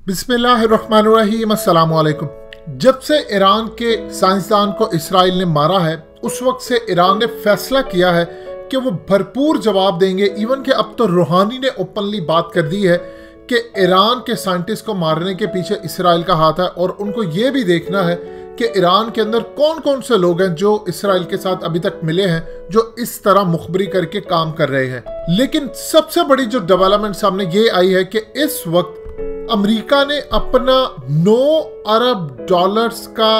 बिस्मिल्लाहिर्रहमानिर्रहीम, अस्सलाम वालेकुम। जब से ईरान के साइंसदान को इसराइल ने मारा है, उस वक्त से ईरान ने फैसला किया है कि वो भरपूर जवाब देंगे। इवन कि अब तो रूहानी ने ओपनली बात कर दी है कि ईरान के साइंटिस्ट को मारने के पीछे इसराइल का हाथ है और उनको ये भी देखना है कि ईरान के अंदर कौन कौन से लोग हैं जो इसराइल के साथ अभी तक मिले हैं, जो इस तरह मुखबरी करके काम कर रहे हैं। लेकिन सबसे बड़ी जो डेवलपमेंट सामने ये आई है कि इस वक्त अमेरिका ने अपना 9 अरब डॉलर्स का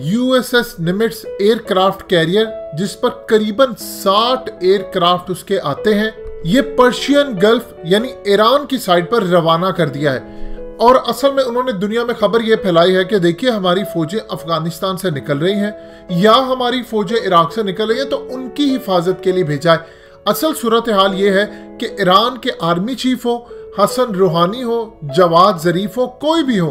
यूएसएस निमिट्स एयरक्राफ्ट कैरियर, जिस पर करीबन 60 एयरक्राफ्ट उसके आते हैं, ये पर्शियन गल्फ यानी ईरान की साइड पर रवाना कर दिया है। और असल में उन्होंने दुनिया में खबर ये फैलाई है कि देखिए हमारी फौजें अफगानिस्तान से निकल रही हैं या हमारी फौजें इराक से निकल रही हैं, तो उनकी हिफाजत के लिए भेजा है। असल सूरत हाल ये है कि ईरान के आर्मी चीफ हो, हसन रूहानी हो, जवाद जरीफ हो, कोई भी हो,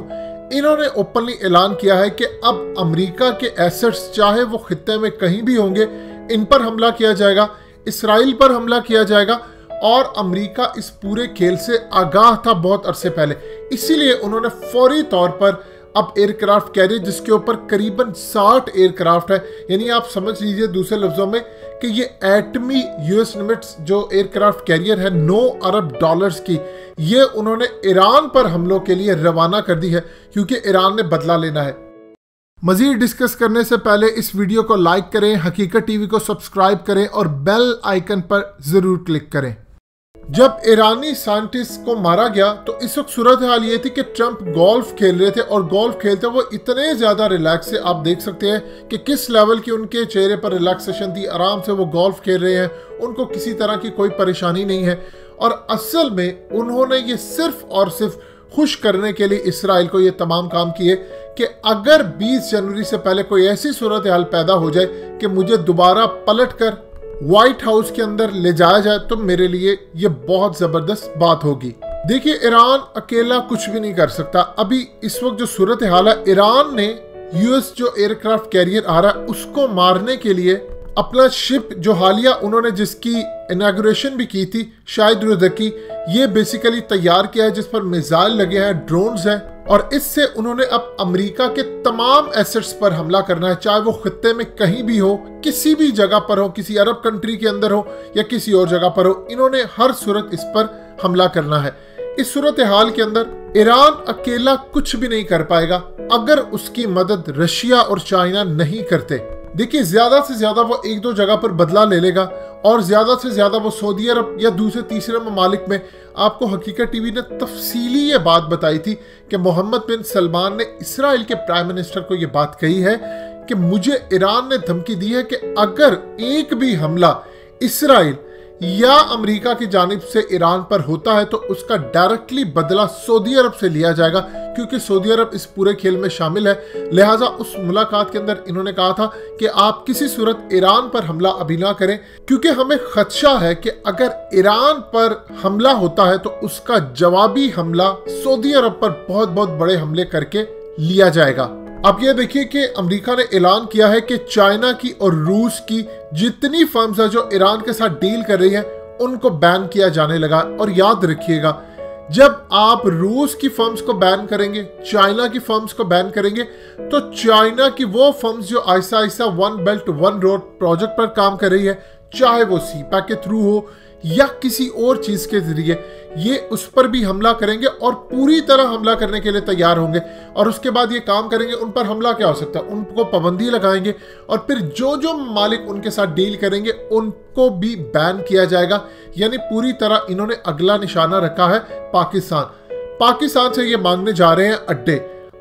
इन्होंने ओपनली ऐलान किया है कि अब अमेरिका के एसेट्स चाहे वो खित्ते में कहीं भी होंगे, इन पर हमला किया जाएगा, इसराइल पर हमला किया जाएगा। और अमेरिका इस पूरे खेल से आगाह था बहुत अरसे पहले, इसीलिए उन्होंने फौरी तौर पर अब एयरक्राफ्ट कैरियर, जिसके ऊपर करीबन 60 एयरक्राफ्ट है, यानी आप समझ लीजिए दूसरे लफ्जों में कि ये एटमी यूएस निमिट्स जो एयरक्राफ्ट कैरियर है 9 अरब डॉलर्स की, ये उन्होंने ईरान पर हमलों के लिए रवाना कर दी है, क्योंकि ईरान ने बदला लेना है। मजीद डिस्कस करने से पहले इस वीडियो को लाइक करें, हकीकत टीवी को सब्सक्राइब करें और बेल आइकन पर जरूर क्लिक करें। जब ईरानी साइंटिस्ट को मारा गया तो इस वक्त सूरत हाल ये थी कि ट्रंप गोल्फ खेल रहे थे, और गोल्फ खेलते वो इतने ज्यादा रिलैक्स थे, आप देख सकते हैं कि किस लेवल की उनके चेहरे पर रिलैक्सेशन थी। आराम से वो गोल्फ खेल रहे हैं, उनको किसी तरह की कोई परेशानी नहीं है। और असल में उन्होंने ये सिर्फ और सिर्फ खुश करने के लिए इसराइल को ये तमाम काम किए कि अगर 20 जनवरी से पहले कोई ऐसी सूरत हाल पैदा हो जाए कि मुझे दोबारा पलट कर व्हाइट हाउस के अंदर ले जाया जाए, तो मेरे लिए ये बहुत जबरदस्त बात होगी। देखिए, ईरान अकेला कुछ भी नहीं कर सकता। अभी इस वक्त जो सूरत हाल है, ईरान ने यूएस जो एयरक्राफ्ट कैरियर आ रहा है उसको मारने के लिए अपना शिप, जो हालिया उन्होंने जिसकी इनॉग्रेशन भी की थी, शाहिद रुज़की, ये बेसिकली तैयार किया है, जिस पर मिसाइल लगे हैं, ड्रोन्स हैं, और इससे उन्होंने अब अमेरिका के तमाम एसेट्स पर हमला करना है, चाहे वो खित्ते में कहीं भी हो, किसी भी जगह पर हो, किसी अरब कंट्री के अंदर हो या किसी और जगह पर हो, इन्होंने हर सूरत इस पर हमला करना है। इस सूरत हाल के अंदर ईरान अकेला कुछ भी नहीं कर पाएगा अगर उसकी मदद रशिया और चाइना नहीं करते। देखिए, ज्यादा से ज्यादा वो 1-2 जगह पर बदला ले लेगा और ज्यादा से ज्यादा वो सऊदी अरब या दूसरे तीसरे ममालिक में। आपको हकीकत टीवी ने तफसीली ये बात बताई थी कि मोहम्मद बिन सलमान ने इसराइल के प्राइम मिनिस्टर को ये बात कही है कि मुझे ईरान ने धमकी दी है कि अगर एक भी हमला इसराइल या अमेरिका की जानिब से ईरान पर होता है तो उसका डायरेक्टली बदला सऊदी अरब से लिया जाएगा, क्योंकि सऊदी अरब इस पूरे खेल में शामिल है। लिहाजा उस मुलाकात के अंदर इन्होंने कहा था कि आप किसी सूरत ईरान पर हमला अभी ना करें, क्योंकि हमें खदशा है कि अगर ईरान पर हमला होता है तो उसका जवाबी हमला सऊदी अरब पर बहुत बहुत बड़े हमले करके लिया जाएगा। अब ये देखिए कि अमेरिका ने ऐलान किया है कि चाइना की और रूस की जितनी फर्म्स है जो ईरान के साथ डील कर रही हैं, उनको बैन किया जाने लगा। और याद रखिएगा, जब आप रूस की फर्म्स को बैन करेंगे, चाइना की फर्म्स को बैन करेंगे, तो चाइना की वो फर्म्स जो Aahista Aahista one belt one road project पर काम कर रही है, चाहे वो सीपैक के थ्रू हो या किसी और चीज के जरिए, ये उस पर भी हमला करेंगे और पूरी तरह हमला करने के लिए तैयार होंगे। और उसके बाद ये काम करेंगे, उन पर हमला क्या हो सकता है, उनको पाबंदी लगाएंगे और फिर जो जो मालिक उनके साथ डील करेंगे उनको भी बैन किया जाएगा। यानी पूरी तरह इन्होंने अगला निशाना रखा है पाकिस्तान से ये मांगने जा रहे हैं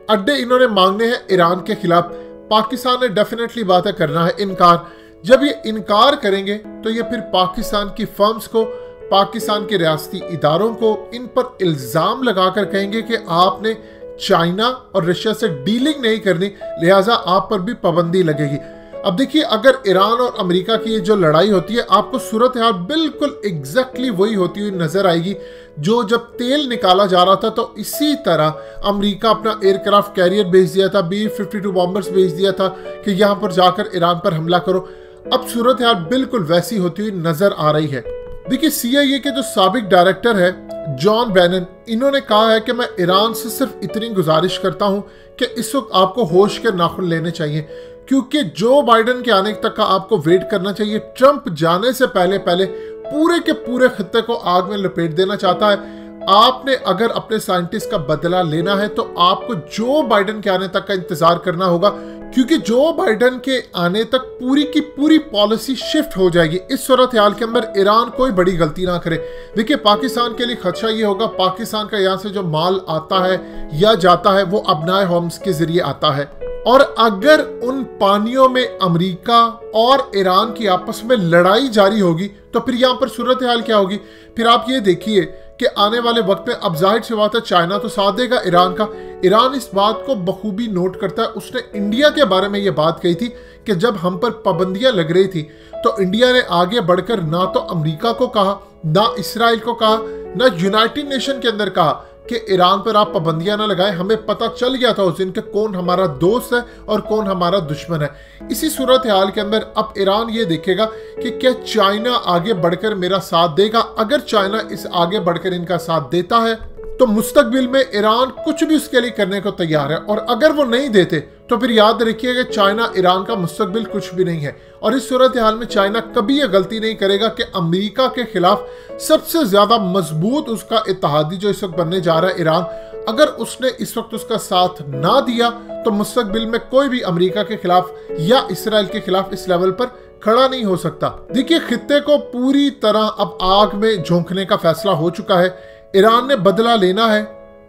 अड्डे इन्होंने मांगने हैं ईरान के खिलाफ। पाकिस्तान ने डेफिनेटली बात है करना है इनकार। जब ये इनकार करेंगे तो ये फिर पाकिस्तान की फर्म्स को, पाकिस्तान के रियासती इदारों को इन पर इल्जाम लगाकर कहेंगे कि आपने चाइना और रशिया से डीलिंग नहीं करनी, लिहाजा आप पर भी पाबंदी लगेगी। अब देखिए, अगर ईरान और अमेरिका की जो लड़ाई होती है, आपको सूरत हाल बिल्कुल एग्जैक्टली वही होती हुई नजर आएगी जो जब तेल निकाला जा रहा था। तो इसी तरह अमेरिका अपना एयरक्राफ्ट कैरियर भेज दिया था, B-52 बॉम्बर्स भेज दिया था कि यहाँ पर जाकर ईरान पर हमला करो। अब सूरत हाल बिल्कुल वैसी होती हुई नजर आ रही है। देखिए, CIA के जो साबिक डायरेक्टर है जॉन बैनन, इन्होंने कहा है कि मैं ईरान से सिर्फ इतनी गुजारिश करता हूं कि इस वक्त आपको होश के नाखून लेने चाहिए, क्योंकि जो बाइडेन के आने तक का आपको वेट करना चाहिए। ट्रंप जाने से पहले पहले पूरे के पूरे खित्ते को आग में लपेट देना चाहता है। आपने अगर अपने साइंटिस्ट का बदला लेना है तो आपको जो बाइडेन के आने तक का इंतजार करना होगा, क्योंकि जो बाइडेन के आने तक पूरी की पूरी पॉलिसी शिफ्ट हो जाएगी। इस सूरत हाल के अंदर ईरान कोई बड़ी गलती ना करे। देखिए, पाकिस्तान के लिए खदशा ये होगा, पाकिस्तान का यहाँ से जो माल आता है या जाता है वो अबनाए होम्स के जरिए आता है, और अगर उन पानियों में अमेरिका और ईरान की आपस में लड़ाई जारी होगी तो फिर यहाँ पर सूरत हाल क्या होगी। फिर आप ये देखिए कि आने वाले वक्त में, अब जाहिर सी बात है चाइना तो साथ देगा ईरान का। ईरान इस बात को बखूबी नोट करता है। उसने इंडिया के बारे में ये बात कही थी कि जब हम पर पाबंदियां लग रही थी तो इंडिया ने आगे बढ़कर ना तो अमेरिका को कहा, ना इसराइल को कहा, ना यूनाइटेड नेशन के अंदर कहा कि ईरान पर आप पाबंदियां ना लगाएं। हमें पता चल गया था उस दिन कि कौन हमारा दोस्त है और कौन हमारा दुश्मन है। इसी सूरत हाल के अंदर अब ईरान ये देखेगा कि क्या चाइना आगे बढ़कर मेरा साथ देगा। अगर चाइना इस आगे बढ़कर इनका साथ देता है तो मुस्तकबिल में ईरान कुछ भी उसके लिए करने को तैयार है, और अगर वो नहीं देते तो फिर याद रखिएगा चाइना ईरान का मुस्तकबिल कुछ भी नहीं है। और इस सूरत हाल में चाइना कभी यह गलती नहीं करेगा कि अमेरिका के खिलाफ सबसे ज्यादा मजबूत उसका इत्तेहादी जो इस वक्त बनने जा रहा है ईरान, अगर उसने इस वक्त उसका साथ ना दिया तो मुस्तकबिल में कोई भी अमेरिका के खिलाफ या इसराइल के खिलाफ इस लेवल पर खड़ा नहीं हो सकता। देखिए, खित्ते को पूरी तरह अब आग में झोंकने का फैसला हो चुका है। ईरान ने बदला लेना है।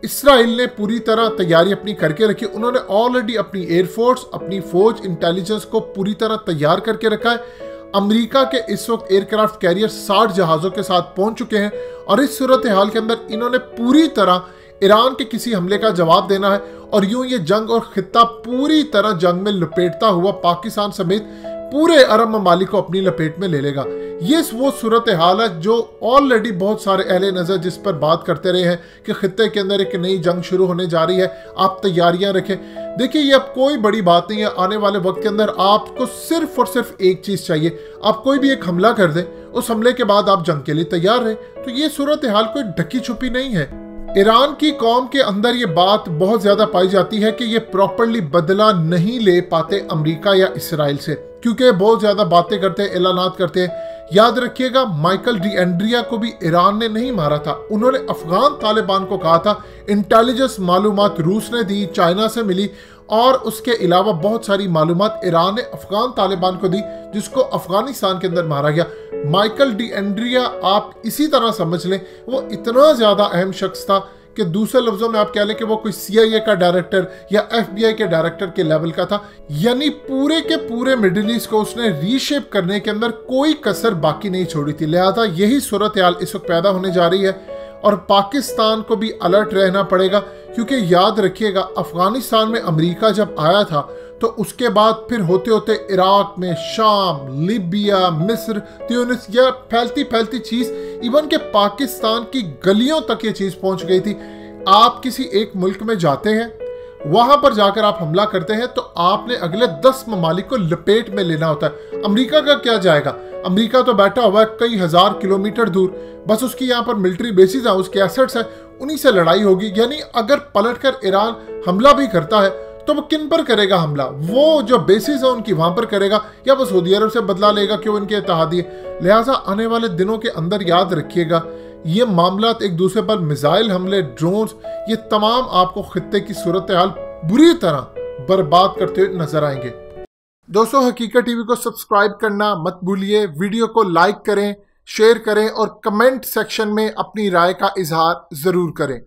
इसराइल ने पूरी तरह तैयारी अपनी करके रखी। उन्होंने ऑलरेडी अपनी एयरफोर्स, अपनी फौज, इंटेलिजेंस को पूरी तरह तैयार करके रखा है। अमेरिका के इस वक्त एयरक्राफ्ट कैरियर 60 जहाजों के साथ पहुंच चुके हैं, और इस सूरत हाल के अंदर इन्होंने पूरी तरह ईरान के किसी हमले का जवाब देना है, और यूं ये जंग और खित्ता पूरी तरह जंग में लपेटता हुआ पाकिस्तान समेत पूरे अरब ममालिक को अपनी लपेट में ले लेगा। ये वो सूरत हाल है जो ऑलरेडी बहुत सारे अहले नजर जिस पर बात करते रहे हैं कि खित्ते के अंदर एक नई जंग शुरू होने जा रही है, आप तैयारियां रखें। देखिए, ये अब कोई बड़ी बात नहीं है। आने वाले वक्त के अंदर आपको सिर्फ और सिर्फ एक चीज चाहिए, आप कोई भी एक हमला कर दें, उस हमले के बाद आप जंग के लिए तैयार रहें। तो ये सूरत हाल कोई ढकी छुपी नहीं है। ईरान की कौम के अंदर ये बात बहुत ज्यादा पाई जाती है कि ये प्रॉपरली बदला नहीं ले पाते अमेरिका या इसराइल से, क्योंकि बहुत ज्यादा बातें करते हैं, ऐलानात करते हैं। याद रखिएगा, माइकल डी एंड्रिया को भी ईरान ने नहीं मारा था। उन्होंने अफगान तालिबान को कहा था, इंटेलिजेंस मालूमात रूस ने दी, चाइना से मिली, और उसके अलावा बहुत सारी मालूमात ईरान ने अफगान तालिबान को दी, जिसको अफगानिस्तान के अंदर मारा गया। माइकल डी एंड्रिया आप इसी तरह समझ लें, वो इतना ज्यादा अहम शख्स था कि दूसरे लफ्जों में आप कह लें कि वो कोई CIA का डायरेक्टर या FBI के डायरेक्टर के लेवल का था। यानी पूरे के पूरे मिडिल ईस्ट को उसने रीशेप करने के अंदर कोई कसर बाकी नहीं छोड़ी थी। लिहाजा यही सूरत हाल इस वक्त पैदा होने जा रही है, और पाकिस्तान को भी अलर्ट रहना पड़ेगा, क्योंकि याद रखिएगा अफगानिस्तान में अमेरिका जब आया था तो उसके बाद फिर होते होते इराक में, शाम, लीबिया, मिस्र, ट्यूनिस, यह फैलती फैलती चीज इवन के पाकिस्तान की गलियों तक ये चीज पहुंच गई थी। आप किसी एक मुल्क में जाते हैं, वहां पर जाकर आप हमला करते हैं तो आपने अगले 10 ममालिक को लपेट में लेना होता है। अमेरिका का क्या जाएगा? अमेरिका तो बैठा हुआ है कई हजार किलोमीटर दूर, बस उसकी यहाँ पर मिलिट्री बेसिस है, उसके एसेट्स है, उन्हीं से लड़ाई होगी। यानी अगर पलटकर ईरान हमला भी करता है तो वो किन पर करेगा हमला? वो जो बेसिस है उनकी वहां पर करेगा, या वो सऊदी अरब से बदला लेगा क्यों इनके इत्तेहादी है। लिहाजा आने वाले दिनों के अंदर याद रखिएगा, ये मामला एक दूसरे पर मिसाइल हमले, ड्रोन्स, ये तमाम आपको खित्ते की सूरत हाल बुरी तरह बर्बाद करते हुए नजर आएंगे। दोस्तों, हकीकत टीवी को सब्सक्राइब करना मत भूलिए, वीडियो को लाइक करें, शेयर करें और कमेंट सेक्शन में अपनी राय का इजहार जरूर करें।